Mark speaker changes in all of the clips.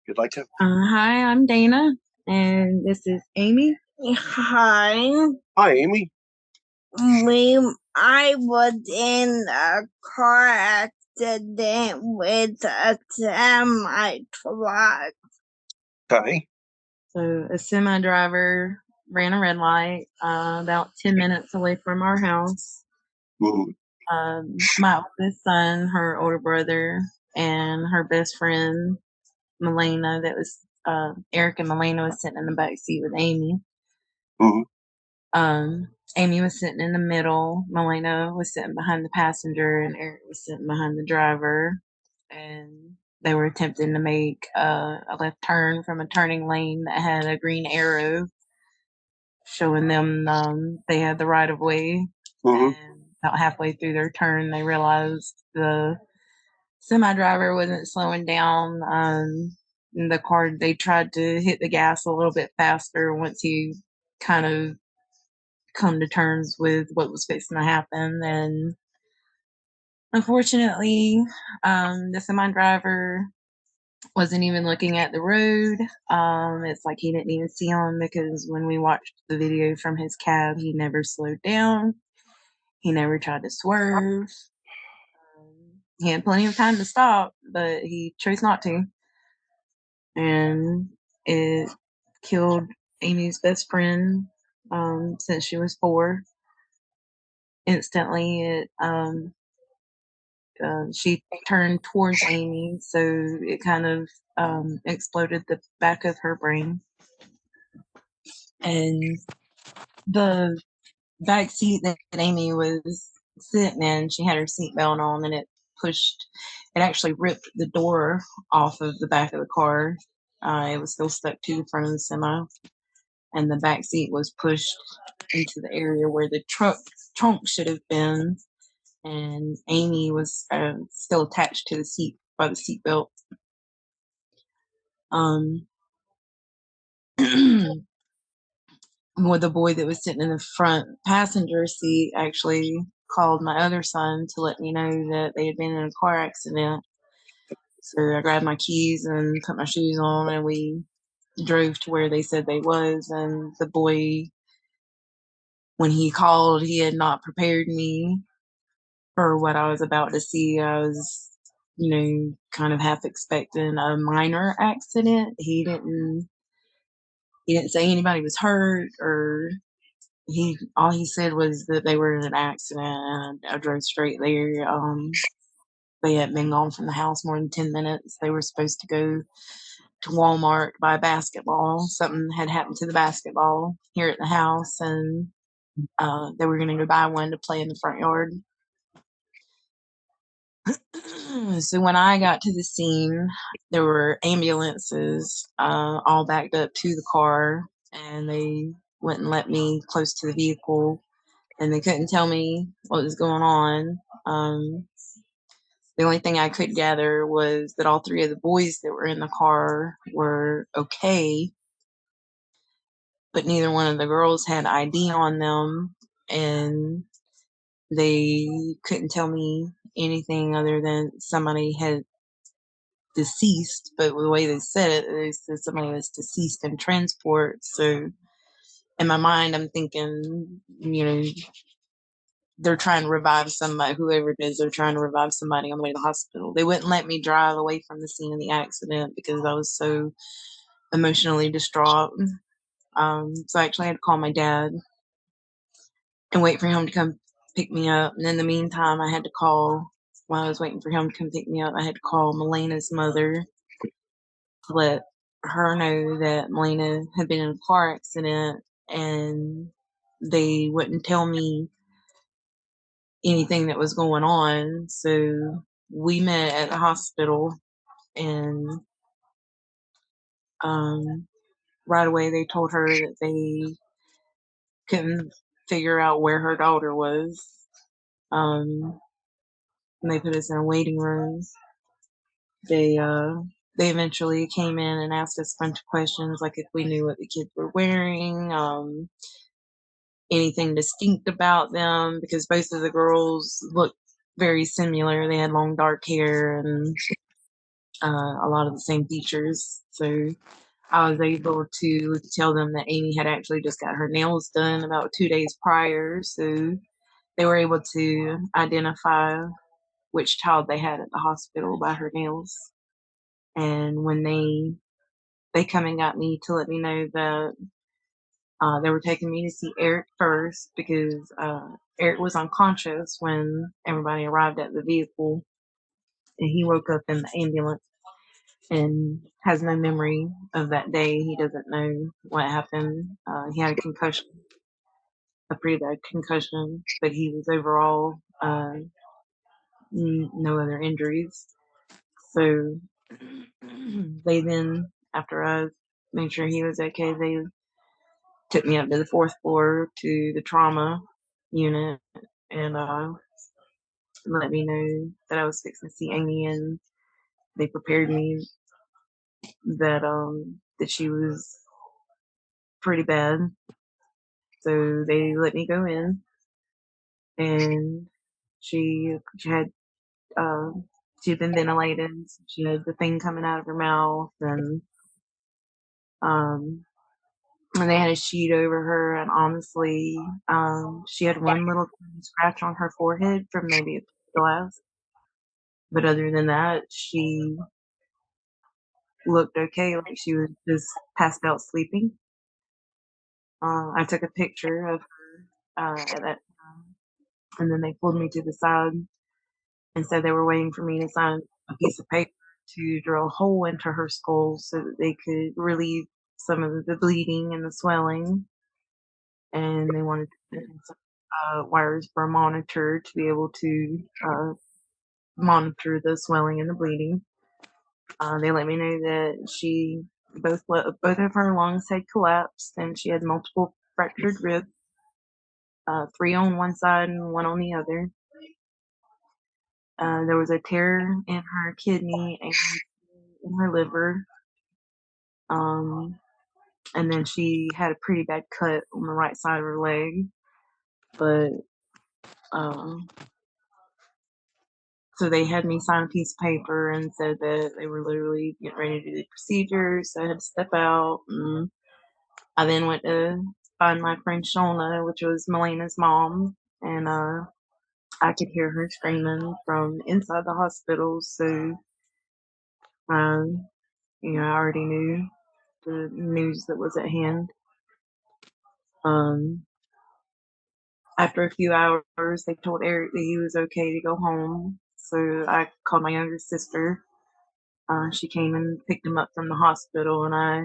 Speaker 1: You'd like to?
Speaker 2: Hi, I'm Dana, and this is Amy. Hi.
Speaker 1: Hi, Amy.
Speaker 2: I was in a car accident with a semi truck.
Speaker 1: Okay.
Speaker 2: So a semi driver ran a red light about 10 minutes away from our house.
Speaker 1: Mhm.
Speaker 2: My oldest son, her older brother, and her best friend, Melena, Eric and Melena was sitting in the back seat with Amy.
Speaker 1: Mhm.
Speaker 2: Amy was sitting in the middle, Melena was sitting behind the passenger, and Eric was sitting behind the driver. And they were attempting to make a left turn from a turning lane that had a green arrow showing them they had the right of way.
Speaker 1: Mhm.
Speaker 2: And about halfway through their turn, they realized the semi driver wasn't slowing down. The car, they tried to hit the gas a little bit faster once he kind of come to terms with what was fixing to happen. And unfortunately, the semi driver wasn't even looking at the road. It's like he didn't even see him because when we watched the video from his cab, he never slowed down. He never tried to swerve. He had plenty of time to stop, but he chose not to. And it killed Amy's best friend since she was 4. Instantly, she turned towards Amy, so it kind of exploded the back of her brain. And the back seat that Amy was sitting in, she had her seatbelt on, and it actually ripped the door off of the back of the car. It was still stuck to the front of the semi, and the back seat was pushed into the area where the trunk should have been, and Amy was still attached to the seat by the seatbelt. Um, well, the boy that was sitting in the front passenger seat actually called my other son to let me know that they had been in a car accident. So I grabbed my keys and put my shoes on, and we drove to where they said they was. And the boy, when he called, he had not prepared me for what I was about to see. I was, kind of half expecting a minor accident. He didn't say anybody was hurt, or he all he said was that they were in an accident, and I drove straight there. They hadn't been gone from the house more than 10 minutes. They were supposed to go to Walmart to buy a basketball. Something had happened to the basketball here at the house, and they were going to go buy one to play in the front yard. So when I got to the scene, there were ambulances all backed up to the car, and they wouldn't let me close to the vehicle, and they couldn't tell me what was going on. The only thing I could gather was that all 3 of the boys that were in the car were okay, but neither one of the girls had ID on them, and they couldn't tell me anything other than somebody had deceased. But the way they said it, they said somebody was deceased in transport. So in my mind, I'm thinking, they're trying to revive somebody, whoever it is, they're trying to revive somebody on the way to the hospital. They wouldn't let me drive away from the scene of the accident because I was so emotionally distraught. So I actually had to call my dad and wait for him to come pick me up. And in the meantime, while I was waiting for him to come pick me up, I had to call Melena's mother to let her know that Melena had been in a car accident, and they wouldn't tell me anything that was going on. So we met at the hospital, and um, right away they told her that they couldn't figure out where her daughter was. Um, and they put us in a waiting room. They they eventually came in and asked us a bunch of questions, like if we knew what the kids were wearing, anything distinct about them, because both of the girls looked very similar. They had long dark hair, and a lot of the same features. So I was able to tell them that Amy had actually just got her nails done about 2 days prior. So they were able to identify which child they had at the hospital by her nails. And when they come and got me to let me know that they were taking me to see Eric first because Eric was unconscious when everybody arrived at the vehicle, and he woke up in the ambulance and has no memory of that day. He doesn't know what happened. He had a concussion, a pretty bad concussion, but he was overall no other injuries. So they then, after I made sure he was okay, they took me up to the fourth floor to the trauma unit and let me know that I was fixing to see Amy, and they prepared me that she was pretty bad. So they let me go in, and she had uh, she had been ventilated. She had the thing coming out of her mouth, um, and they had a sheet over her. And honestly, she had one little scratch on her forehead from maybe a glass. But other than that, she looked okay, like she was just passed out sleeping. I took a picture of her at that time, and then they pulled me to the side and said they were waiting for me to sign a piece of paper to drill a hole into her skull so that they could relieve some of the bleeding and the swelling. And they wanted to put in some wires for a monitor to be able to monitor the swelling and the bleeding. They let me know that both of her lungs had collapsed and she had multiple fractured ribs, three on one side and one on the other. There was a tear in her kidney and in her liver. Um, and then she had a pretty bad cut on the right side of her leg. But um, so they had me sign a piece of paper and said that they were literally getting ready to do the procedure. So I had to step out. And I then went to find my friend Shona, which was Melena's mom, and I could hear her screaming from inside the hospital. So, um, I already knew the news that was at hand. Um, After a few hours, they told Eric that he was okay to go home. So I called my younger sister. She came and picked him up from the hospital, and I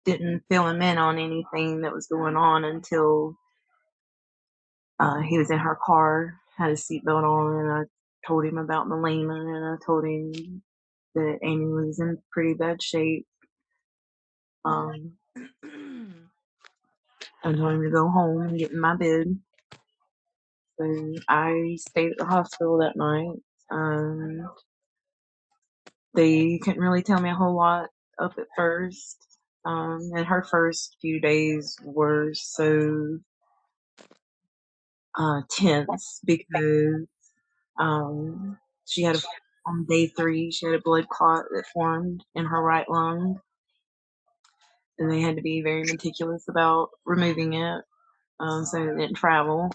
Speaker 2: didn't fill him in on anything that was going on until he was in her car, had his seatbelt on, and I told him about Melina, and I told him that Amy was in pretty bad shape. Um, I told him to go home and get in my bed. So I stayed at the hospital that night. They couldn't really tell me a whole lot up at first. And her first few days were so tense because she had on day 3 she had a blood clot that formed in her right lung, and they had to be very meticulous about removing it so it didn't travel.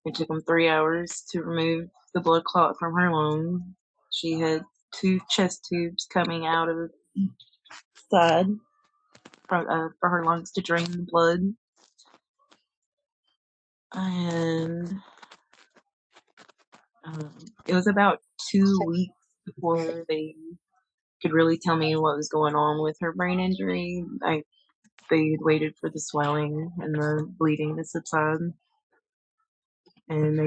Speaker 2: It took them 3 hours to remove the blood clot from her lung. She had 2 chest tubes coming out of each side for her lungs to drain the blood. And it was about 2 weeks before they could really tell me what was going on with her brain injury. They waited for the swelling and the bleeding to subside, and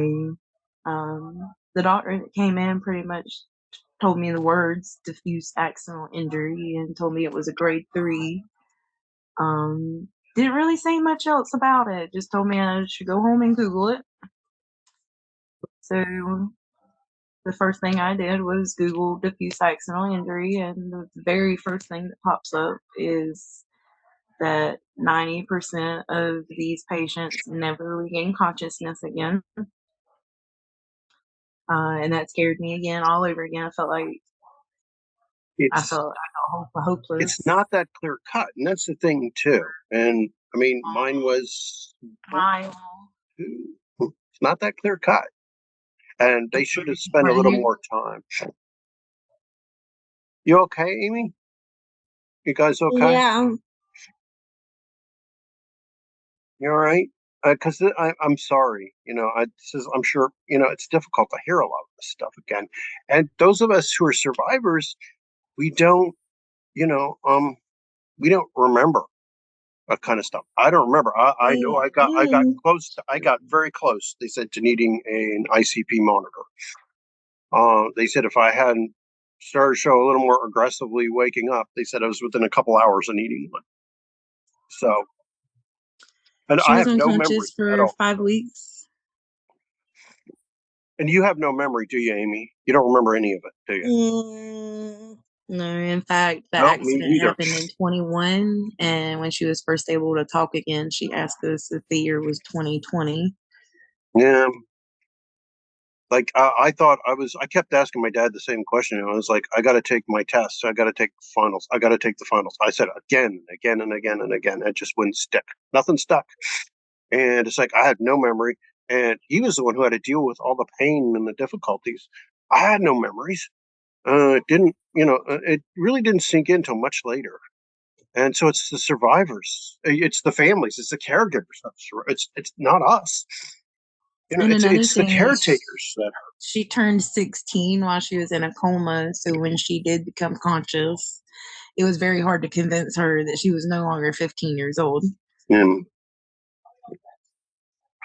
Speaker 2: the doctor that came in pretty much told me the words diffuse accidental injury and told me it was a grade 3. Didn't really say much else about it. Just told me I should go home and Google it. So the first thing I did was Google diffuse accidental injury, and the very first thing that pops up is that 90% of these patients never regain consciousness again. And that scared me again, all over again. I felt like
Speaker 1: it's
Speaker 2: I felt
Speaker 1: it's
Speaker 2: hopeless.
Speaker 1: not that clear cut, and that's the thing too. And I mean, mine was
Speaker 2: My
Speaker 1: it's not that clear cut, and they should have spent a little
Speaker 2: pregnant.
Speaker 1: more time. You okay, Amy? You guys okay?
Speaker 2: Yeah.
Speaker 1: You all right? Because I'm sorry, I'm sure, it's difficult to hear a lot of this stuff again. And those of us who are survivors, we don't, you know, um, we don't remember that kind of stuff. I don't remember. I know
Speaker 2: And
Speaker 1: I got very close. They said to needing an ICP monitor. They said if I hadn't started to show a little more aggressively waking up, they said I was within a couple hours of needing one. So, and
Speaker 2: she
Speaker 1: I
Speaker 2: was
Speaker 1: have no memory
Speaker 2: unconscious
Speaker 1: at
Speaker 2: for
Speaker 1: all.
Speaker 2: 5 weeks.
Speaker 1: And you have no memory, do you, Amy? You don't remember any of it, do you?
Speaker 2: No, in fact, the
Speaker 1: No, me
Speaker 2: accident
Speaker 1: either.
Speaker 2: happened in 21, and when she was first able to talk again, she asked us if the year was 2020.
Speaker 1: Yeah, like I thought I kept asking my dad the same question. I was like, I got to take my tests. I got to take finals. I got to take the finals. I said again, again, and again, and again. It just wouldn't stick. Nothing stuck. And it's like I had no memory. And he was the one who had to deal with all the pain and the difficulties. I had no memories. It didn't, it really didn't sink in until much later. And so it's the survivors, it's the families, it's the caregivers. It's not us.
Speaker 2: And another
Speaker 1: It's the
Speaker 2: thing is,
Speaker 1: caretakers that
Speaker 2: she turned 16 while she was in a coma. So when she did become conscious, it was very hard to convince her that she was no longer 15 years old.
Speaker 1: and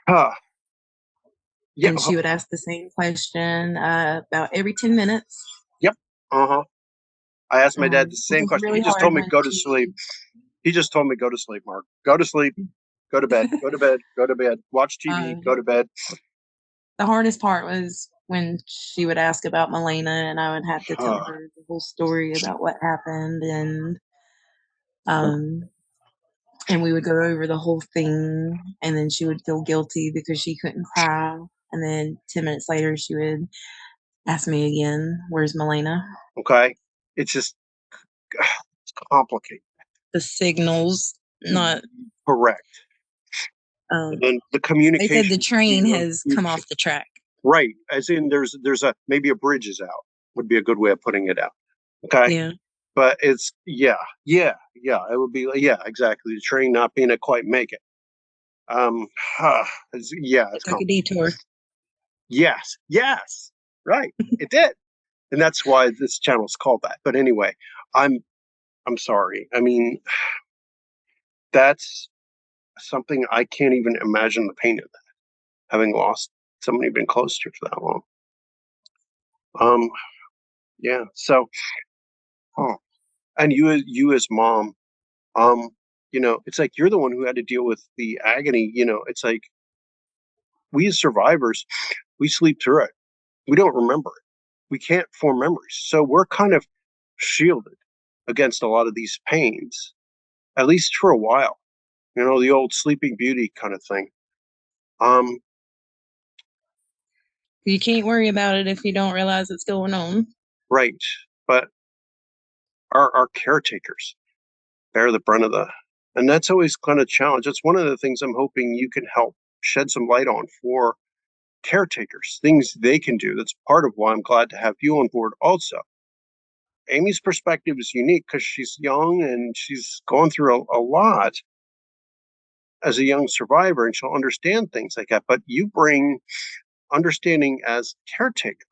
Speaker 1: uh, yeah,
Speaker 2: And she would ask the same question about every 10 minutes.
Speaker 1: yep, uh-huh. I asked my dad the
Speaker 2: It
Speaker 1: same
Speaker 2: was
Speaker 1: question. He
Speaker 2: really
Speaker 1: just told
Speaker 2: hard
Speaker 1: me
Speaker 2: when
Speaker 1: go to sleep.
Speaker 2: she,
Speaker 1: He just told me go to sleep, Mark. Go to sleep. Go to bed. Go to bed. Go to bed. Watch TV. Go
Speaker 2: um,
Speaker 1: to bed.
Speaker 2: the hardest part was when she would ask about Milena, and I would have to tell
Speaker 1: Uh,
Speaker 2: her the whole story about what happened, um, and we would go over the whole thing, and then she would feel guilty because she couldn't cry, and then 10 minutes later she would ask me again, "Where's Milena?"
Speaker 1: okay, it's just it's complicated.
Speaker 2: The signals, not.
Speaker 1: Correct. And
Speaker 2: Um,
Speaker 1: then the
Speaker 2: they said the
Speaker 1: communication
Speaker 2: train
Speaker 1: between them,
Speaker 2: has come off the track.
Speaker 1: right? As in, there's a maybe a bridge is out would be a good way of putting it out. Okay,
Speaker 2: Yeah,
Speaker 1: but it's yeah. It would be yeah, exactly. The train not being a quite make it. Um, yeah,
Speaker 2: it
Speaker 1: it's
Speaker 2: took a
Speaker 1: complicated.
Speaker 2: detour.
Speaker 1: Yes, right. It did, and that's why this channel is called that. But anyway, I'm I'm sorry. I mean, that's something I can't even imagine the pain of that, having lost somebody been close to for that long. Um, yeah. So, oh, and you as mom, um, it's like you're the one who had to deal with the agony. It's like we as survivors, we sleep through it. We don't remember it. We can't form memories. So we're kind of shielded against a lot of these pains, at least for a while. The old Sleeping Beauty kind of thing. Um,
Speaker 2: You can't worry about it if you don't realize it's going on.
Speaker 1: right. But our caretakers bear the brunt of and that's always kind of a challenge. That's one of the things I'm hoping you can help shed some light on for caretakers, things they can do. That's part of why I'm glad to have you on board also. Amy's perspective is unique because she's young and she's gone through a lot as a young survivor, and she'll understand things like that. But you bring understanding as caretaker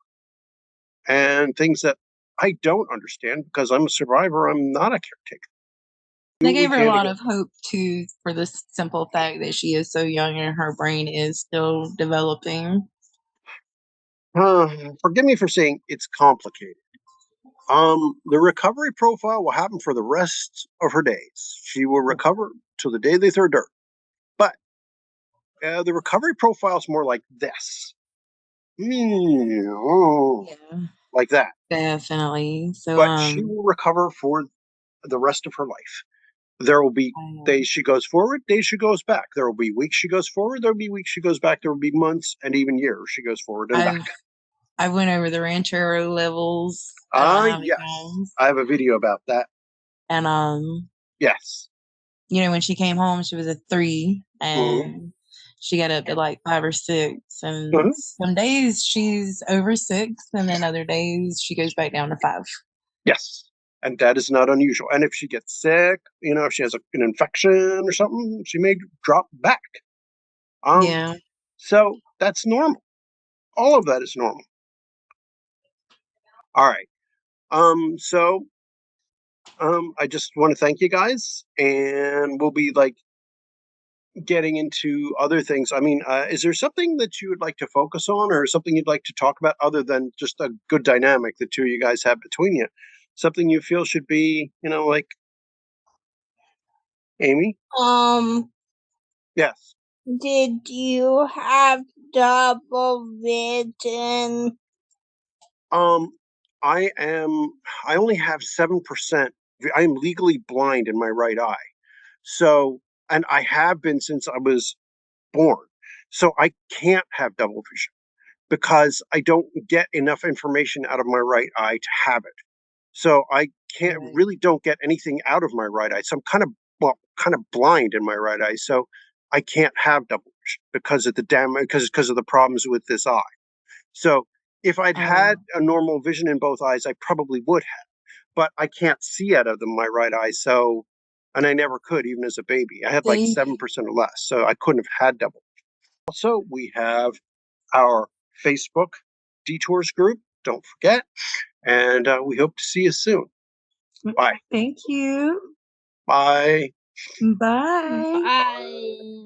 Speaker 1: and things that I don't understand because I'm a survivor. I'm not a caretaker.
Speaker 2: They
Speaker 1: Do what we
Speaker 2: gave her a
Speaker 1: can to
Speaker 2: lot
Speaker 1: get.
Speaker 2: of hope too, for the simple fact that she is so young and her brain is still developing.
Speaker 1: Forgive me for saying it's complicated. The recovery profile will happen for the rest of her days. She will recover till the day they throw dirt. But the recovery profile is more like this.
Speaker 2: Yeah,
Speaker 1: Like that.
Speaker 2: definitely. So,
Speaker 1: But she will recover for the rest of her life. There will be
Speaker 2: I,
Speaker 1: days she goes forward, days she goes back. There will be weeks she goes forward, there will be weeks she goes back. There will be months and even years she goes forward and
Speaker 2: I've
Speaker 1: back.
Speaker 2: I went over the ranchero levels
Speaker 1: Ah,
Speaker 2: how many
Speaker 1: yes.
Speaker 2: times.
Speaker 1: I have a video about that.
Speaker 2: And
Speaker 1: Yes.
Speaker 2: when she came home, she was a 3,
Speaker 1: Mhm.
Speaker 2: and she got up to like 5 or 6. And
Speaker 1: Uh-huh.
Speaker 2: some days she's over 6, and then other days she goes back down to 5.
Speaker 1: Yes. And that is not unusual. And if she gets sick, if she has an infection or something, she may drop back. Um,
Speaker 2: Yeah.
Speaker 1: so that's normal. All of that is normal. All right. So I just want to thank you guys, and we'll be like getting into other things. I mean, is there something that you would like to focus on, or something you'd like to talk about other than just a good dynamic the two of you guys have between you? Something you feel should be, like Amy?
Speaker 3: Um,
Speaker 1: Yes.
Speaker 3: did you have double vision?
Speaker 1: Um, I am. I only have 7%. I am legally blind in my right eye. So, and I have been since I was born. So I can't have double vision because I don't get enough information out of my right eye to have it. So I can't
Speaker 2: Right.
Speaker 1: really don't get anything out of my right eye. So I'm kind of blind in my right eye. So I can't have double vision because of the because of the problems with this eye. So if I'd had
Speaker 2: Oh,
Speaker 1: a normal vision in both eyes, I probably would have, but I can't see out of my right eye. So, and I never could, even as a baby. I had like
Speaker 2: see?
Speaker 1: 7% or less. So I couldn't have had double. Also, we have our Facebook Detours group. Don't forget. And we hope to see you soon. Bye.
Speaker 2: Thank you.
Speaker 1: Bye.
Speaker 2: Bye.
Speaker 3: Bye.